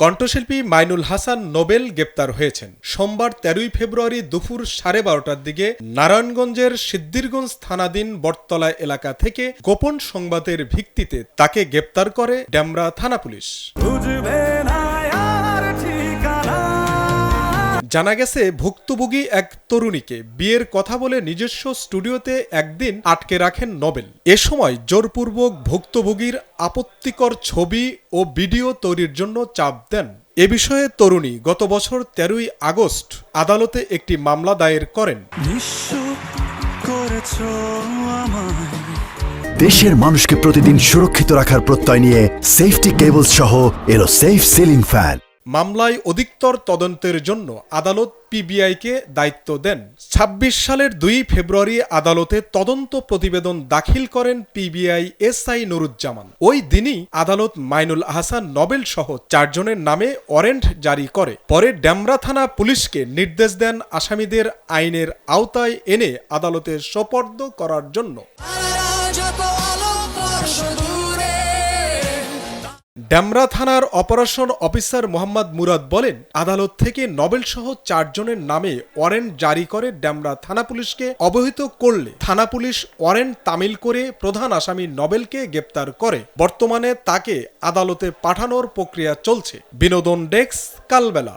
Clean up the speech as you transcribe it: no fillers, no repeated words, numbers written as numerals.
কণ্ঠশিল্পী মাইনুল হাসান নোবেল গ্রেপ্তার হয়েছেন। সোমবার 13 ফেব্রুয়ারি দুপুর 12:30টার দিকে নারায়ণগঞ্জের সিদ্ধিরগঞ্জ থানাধীন বটতলা এলাকা থেকে গোপন সংবাদের ভিত্তিতে তাকে গ্রেপ্তার করে ডেমরা থানা পুলিশ। জানা গেছে, ভুক্তভোগী এক তরুণীকে বিয়ের কথা বলে নিজস্ব স্টুডিওতে একদিন আটকে রাখেন নোবেল। এ সময় জোরপূর্বক ভুক্তভোগীর আপত্তিকর ছবি ও ভিডিও তৈরির জন্য চাপ দেন। এ বিষয়ে তরুণী গত বছর 13 আগস্ট আদালতে একটি মামলা দায়ের করেন। দেশের মানুষকে প্রতিদিন সুরক্ষিত রাখার প্রত্যয় নিয়ে সেফটি কেবলস সহ এলো সেফ সিলিং ফ্যান। মামলায় অধিকতর তদন্তের জন্য আদালত পিবিআইকে দায়িত্ব দেন। 26 সালের 2 ফেব্রুয়ারি আদালতে তদন্ত প্রতিবেদন দাখিল করেন পিবিআই এসআই নুরুজ্জামান। ওই দিনই আদালত মাইনুল হাসান নোবেল সহ 4 জনের নামে ওয়ারেন্ট জারি করে। পরে ডেমরা থানা পুলিশকে নির্দেশ দেন আসামিদের আইনের আওতায় এনে আদালতে সোপর্দ করার জন্য। ডেমরা থানার অপারেশন অফিসার মোহাম্মদ মুরাদ বলেন, আদালত থেকে নোবেল সহ 4 জনের নামে ওয়ারেন্ট জারি করে ডেমরা থানা পুলিশকে অবহিত করলে থানা পুলিশ ওয়ারেন্ট তামিল করে প্রধান আসামি নোবেলকে গ্রেপ্তার করে। বর্তমানে তাকে আদালতে পাঠানোর প্রক্রিয়া চলছে। বিনোদন ডেস্ক, কালবেলা।